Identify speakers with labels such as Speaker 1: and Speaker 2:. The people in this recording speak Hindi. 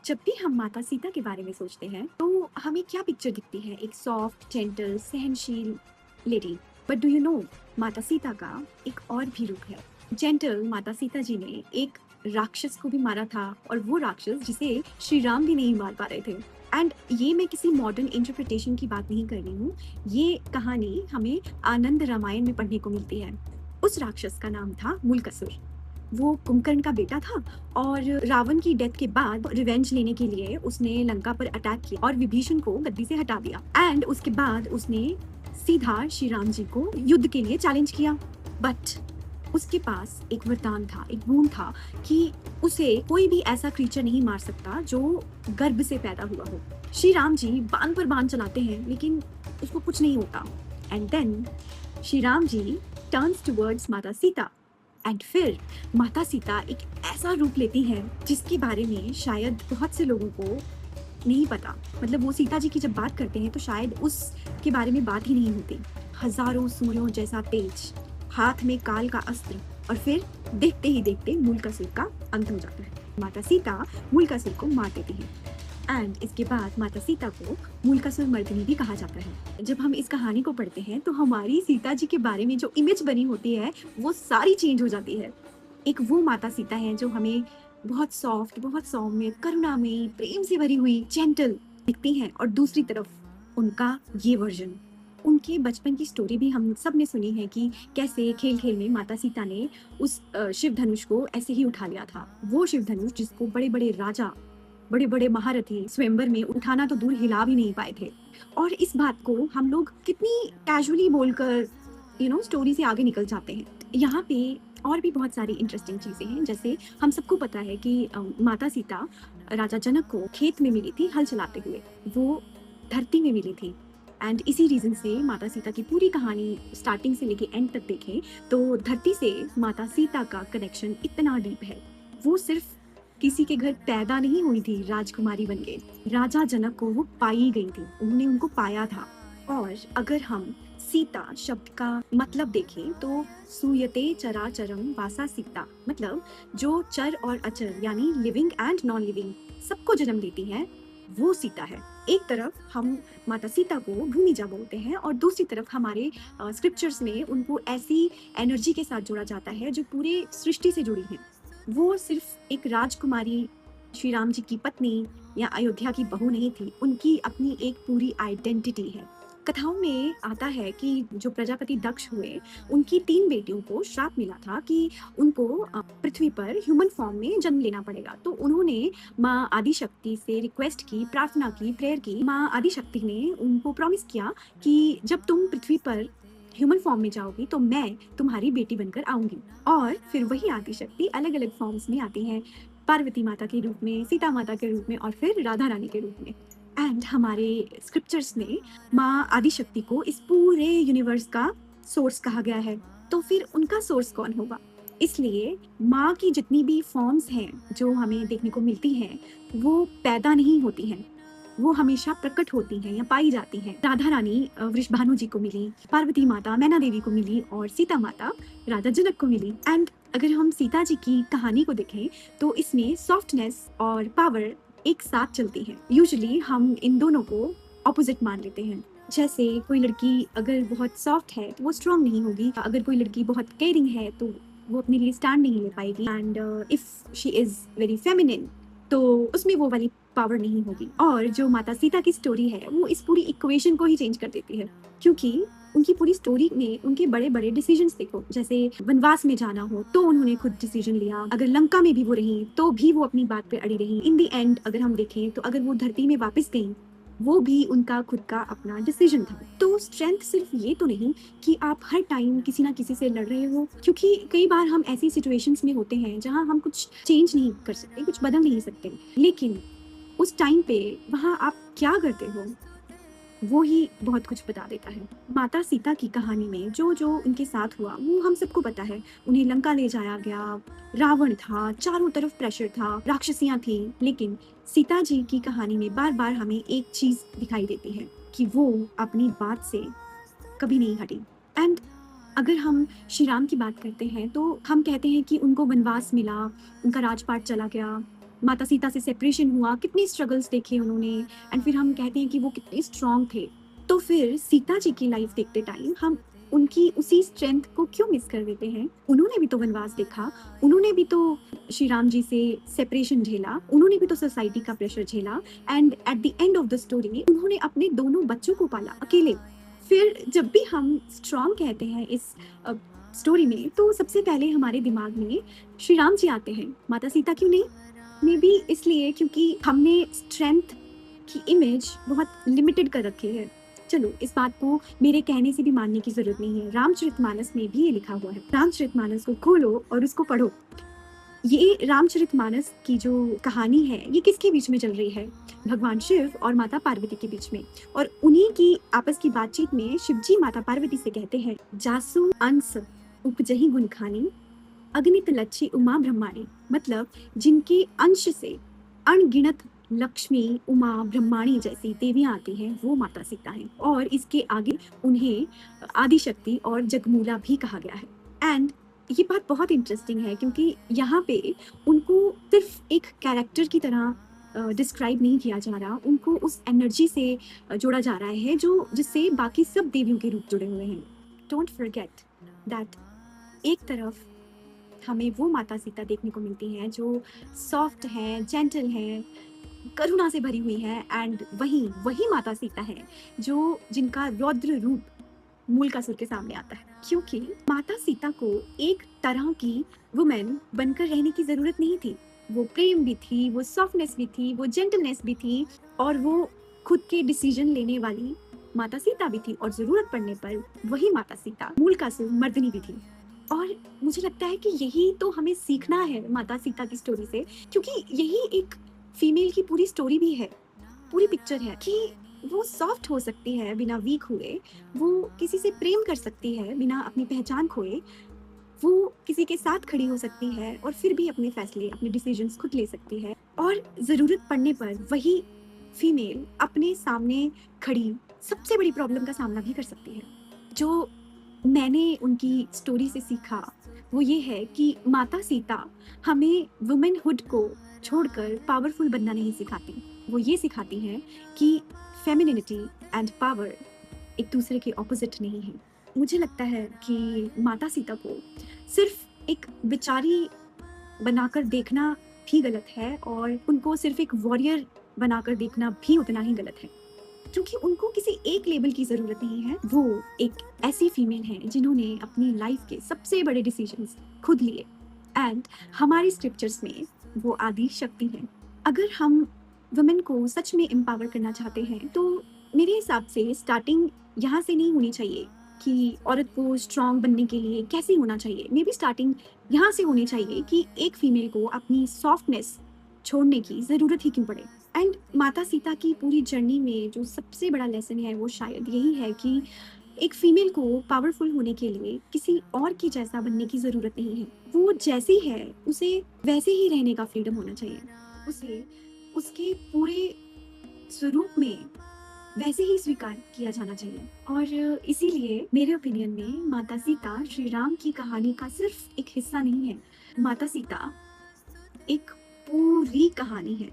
Speaker 1: जब भी हम माता सीता के बारे में सोचते हैं तो हमें क्या पिक्चर दिखती है? एक सॉफ्ट, जेंटल, सहनशील lady. But do you know, माता सीता का एक और भी रूप है। जेंटल माता सीता जी ने एक राक्षस को भी मारा था, और वो राक्षस जिसे श्री राम भी नहीं मार पा रहे थे। एंड ये मैं किसी मॉडर्न इंटरप्रिटेशन की बात नहीं कर रही हूँ। ये कहानी हमें आनंद रामायण में पढ़ने को मिलती है। उस राक्षस का नाम था मूलकसुर। वो कुंभकर्ण का बेटा था, और रावण की डेथ के बाद रिवेंज लेने के लिए उसने लंका पर अटैक किया और विभीषण को गद्दी से हटा दिया। एंड उसके बाद उसने सीधा श्री राम जी को युद्ध के लिए चैलेंज किया। बट उसके पास एक वरदान था, एक गुण था कि उसे कोई भी ऐसा क्रीचर नहीं मार सकता जो गर्भ से पैदा हुआ हो। श्री राम जी बाण पर बाण चलाते हैं लेकिन उसको कुछ नहीं होता। And then Shri Ram ji turns towards Mata Sita, and फिर माता सीता एक ऐसा रूप लेती है जिसके बारे में शायद बहुत से लोगों को नहीं पता। मतलब वो सीता जी की जब बात करते हैं तो शायद उसके बारे में बात ही नहीं होती। हजारों सूर्यों जैसा तेज, हाथ में काल का अस्त्र, और फिर देखते ही देखते मूलकासुर का अंत हो जाता है। माता सीता मूलकासुर को मार देती है। एंड इसके बाद माता सीता को मूलकासुर मर्दिनी भी कहा जाता है। जब हम इस कहानी को पढ़ते हैं तो हमारी सीता जी के बारे में जो इमेज बनी होती है वो सारी चेंज हो जाती है। एक वो माता सीता है जो हमें बहुत सॉफ्ट, बहुत सौम्य, करुणामयी, प्रेम से भरी हुई, जेंटल दिखती हैं, और दूसरी तरफ उनका ये वर्जन। उनके बचपन की स्टोरी भी हम सब ने सुनी है कि कैसे खेल खेल में माता सीता ने उस शिव धनुष को ऐसे ही उठा लिया था। वो शिव धनुष जिसको बड़े बड़े राजा, बड़े बड़े महारथी स्वयंवर में उठाना तो दूर हिला भी नहीं पाए थे। और इस बात को हम लोग कितनी कैजुअली बोलकर स्टोरी से आगे निकल जाते हैं। यहाँ पे और भी बहुत सारी इंटरेस्टिंग चीजें हैं। जैसे हम सबको पता है कि माता सीता राजा जनक को खेत में मिली थी हल चलाते हुए, वो धरती में मिली थी। एंड इसी रीजन से माता सीता की पूरी कहानी स्टार्टिंग से लेके एंड तक देखें तो धरती से माता सीता का कनेक्शन इतना डीप है। वो सिर्फ किसी के घर पैदा नहीं हुई थी राजकुमारी बन के, राजा जनक को वो पाई गई थी, उन्होंने उनको पाया था। और अगर हम सीता शब्द का मतलब देखें तो सूयते चराचरम वासा सीता, मतलब जो चर और अचर यानी लिविंग एंड नॉन लिविंग सबको जन्म देती है, वो सीता है। एक तरफ हम माता सीता को भूमिजा बोलते हैं, और दूसरी तरफ हमारे स्क्रिप्चर्स में उनको ऐसी एनर्जी के साथ जोड़ा जाता है जो पूरे सृष्टि से जुड़ी है। वो सिर्फ एक राजकुमारी, श्री राम जी की पत्नी या अयोध्या की बहू नहीं थी, उनकी अपनी एक पूरी आइडेंटिटी है। कथाओं में आता है कि जो प्रजापति दक्ष हुए, उनकी 3 बेटियों को श्राप मिला था कि उनको पृथ्वी पर ह्यूमन फॉर्म में जन्म लेना पड़ेगा। तो उन्होंने माँ आदिशक्ति से रिक्वेस्ट की, प्रार्थना की, प्रेयर की। माँ आदिशक्ति ने उनको प्रॉमिस किया कि जब तुम पृथ्वी पर ह्यूमन फॉर्म में जाओगी तो मैं तुम्हारी बेटी बनकर आऊंगी। और फिर वही आदिशक्ति अलग अलग फॉर्म्स में आती हैं, पार्वती माता के रूप में, सीता माता के रूप में, और फिर राधा रानी के रूप में। एंड हमारे स्क्रिप्चर्स में माँ आदिशक्ति को इस पूरे यूनिवर्स का सोर्स कहा गया है। तो फिर उनका सोर्स कौन होगा? इसलिए माँ की जितनी भी फॉर्म्स हैं जो हमें देखने को मिलती हैं, वो पैदा नहीं होती हैं, वो हमेशा प्रकट होती हैं या पाई जाती हैं। राधा रानी वृषभानु जी को मिली, पार्वती माता मैना देवी को मिली, और सीता माता राजा जनक को मिली। एंड अगर हम सीता जी की कहानी को देखें तो इसमें सॉफ्टनेस और पावर एक साथ चलती है। यूजुअली हम इन दोनों को ऑपोजिट मान लेते हैं। जैसे कोई लड़की अगर बहुत सॉफ्ट है तो वो स्ट्रांग नहीं होगी, अगर कोई लड़की बहुत केयरिंग है तो वो अपने लिए स्टैंड नहीं ले पाएगी, and if she is very feminine तो उसमें वो वाली पावर नहीं होगी। और जो माता सीता की स्टोरी है वो इस पूरी इक्वेशन को ही चेंज कर देती है, क्योंकि उनकी पूरी स्टोरी में उनके बड़े बड़े डिसीजंस देखो। जैसे वनवास में जाना हो तो उन्होंने खुद डिसीजन लिया, अगर लंका में भी वो रही तो भी वो अपनी बात पे अड़ी रही। इन दी एंड अगर हम देखें तो अगर वो धरती में वापस गई, वो भी उनका खुद का अपना डिसीजन था। तो स्ट्रेंथ सिर्फ ये तो नहीं कि आप हर टाइम किसी ना किसी से लड़ रहे हो, क्योंकि कई बार हम ऐसी सिचुएशंस में होते हैं जहां हम कुछ चेंज नहीं कर सकते, कुछ बदल नहीं सकते, लेकिन उस टाइम पे वहां आप क्या करते हो वो ही बहुत कुछ बता देता है। माता सीता की कहानी में जो जो उनके साथ हुआ वो हम सबको पता है। उन्हें लंका ले जाया गया, रावण था, चारों तरफ प्रेशर था, राक्षसियां थी, लेकिन सीता जी की कहानी में बार बार हमें एक चीज दिखाई देती है कि वो अपनी बात से कभी नहीं हटी। एंड अगर हम श्री राम की बात करते हैं तो हम कहते हैं कि उनको वनवास मिला, उनका राजपाट चला गया, माता सीता से सेपरेशन हुआ, कितने स्ट्रगल्स देखे उन्होंने, एंड फिर हम कहते हैं कि वो कितने स्ट्रांग थे। तो फिर सीता जी की लाइफ देखते टाइम हम उनकी उसी स्ट्रेंथ को क्यों मिस कर देते हैं? उन्होंने भी तो वनवास देखा, उन्होंने भी तो श्री राम जी से सेपरेशन झेला, उन्होंने भी तो सोसाइटी का प्रेशर झेला, and at the end of the story उन्होंने अपने दोनों बच्चों को पाला अकेले। फिर जब भी हम स्ट्रांग कहते हैं इस स्टोरी में, तो सबसे पहले हमारे दिमाग में श्री राम जी आते हैं, माता सीता क्यों नहीं? मे बी इसलिए क्योंकि हमने स्ट्रेंथ की इमेज बहुत लिमिटेड कर रखी है। चलो, इस बात को मेरे कहने से भी मानने की जरूरत नहीं है, रामचरितमानस में भी ये लिखा हुआ है। रामचरितमानस को खोलो और उसको पढ़ो। ये रामचरितमानस की जो कहानी है, ये किसके बीच में चल रही है? भगवान शिव और माता पार्वती के बीच में। और उन्हीं की आपस की बातचीत में शिव जी माता पार्वती से कहते हैं, जासु अंश उपजही गुण खानी, अगणित लच्छी उमा ब्रह्माणी। मतलब जिनके अंश से अनगिनत लक्ष्मी, उमा, ब्रह्माणी जैसी देवियां आती हैं, वो माता सीता हैं। और इसके आगे उन्हें आदिशक्ति और जगमूला भी कहा गया है। एंड ये बात बहुत इंटरेस्टिंग है क्योंकि यहाँ पे उनको सिर्फ एक कैरेक्टर की तरह डिस्क्राइब नहीं किया जा रहा, उनको उस एनर्जी से जोड़ा जा रहा है जो जिससे बाकी सब देवियों के रूप जुड़े हुए हैं। डोंट फॉरगेट दैट एक तरफ हमें वो माता सीता देखने को मिलती हैं जो सॉफ्ट हैं, जेंटल हैं, करुणा से भरी हुई है, एंड वही माता सीता है जो जिनका रौद्र रूप मूलकासुर के सामने आता है। क्योंकि माता सीता को एक तरह की वुमेन बनकर रहने की जरूरत नहीं थी। वो प्रेम भी थी, वो सॉफ्टनेस भी थी, वो जेंटलनेस भी थी, और वो खुद के डिसीजन लेने वाली माता सीता भी थी, और जरूरत पड़ने पर वही माता सीता मूलकासुर मर्दनी भी थी। और मुझे लगता है कि यही तो हमें सीखना है माता सीता की स्टोरी से, क्योंकि यही एक फीमेल की पूरी स्टोरी भी है, पूरी पिक्चर है कि वो सॉफ्ट हो सकती है बिना वीक हुए, वो किसी से प्रेम कर सकती है बिना अपनी पहचान खोए, वो किसी के साथ खड़ी हो सकती है और फिर भी अपने फैसले, अपने डिसीजंस खुद ले सकती है, और ज़रूरत पड़ने पर वही फीमेल अपने सामने खड़ी सबसे बड़ी प्रॉब्लम का सामना भी कर सकती है। जो मैंने उनकी स्टोरी से सीखा वो ये है कि माता सीता हमें वुमेनहुड को छोड़कर पावरफुल बनना नहीं सिखाती। वो ये सिखाती हैं कि फेमिनिनिटी एंड पावर एक दूसरे के ऑपोजिट नहीं है। मुझे लगता है कि माता सीता को सिर्फ एक बेचारी बनाकर देखना भी गलत है, और उनको सिर्फ एक वॉरियर बनाकर देखना भी उतना ही गलत है, क्योंकि उनको किसी एक लेबल की जरूरत नहीं है। वो एक ऐसी फीमेल हैं जिन्होंने अपनी लाइफ के सबसे बड़े डिसीजंस खुद लिए, एंड हमारी स्क्रिप्चर्स में वो आदि शक्ति है। अगर हम वुमेन को सच में एम्पावर करना चाहते हैं तो मेरे हिसाब से स्टार्टिंग यहाँ से नहीं होनी चाहिए कि औरत को स्ट्रांग बनने के लिए कैसे होना चाहिए। मे बी स्टार्टिंग यहाँ से होनी चाहिए कि एक फीमेल को अपनी सॉफ्टनेस छोड़ने की ज़रूरत ही क्यों पड़े। एंड माता सीता की पूरी जर्नी में जो सबसे बड़ा लेसन है वो शायद यही है कि एक फीमेल को पावरफुल होने के लिए किसी और की जैसा बनने की ज़रूरत नहीं है। वो जैसी है उसे वैसे ही रहने का फ्रीडम होना चाहिए, उसे उसके पूरे स्वरूप में वैसे ही स्वीकार किया जाना चाहिए। और इसीलिए मेरे ओपिनियन में माता सीता श्री राम की कहानी का सिर्फ एक हिस्सा नहीं है, माता सीता एक पूरी कहानी है।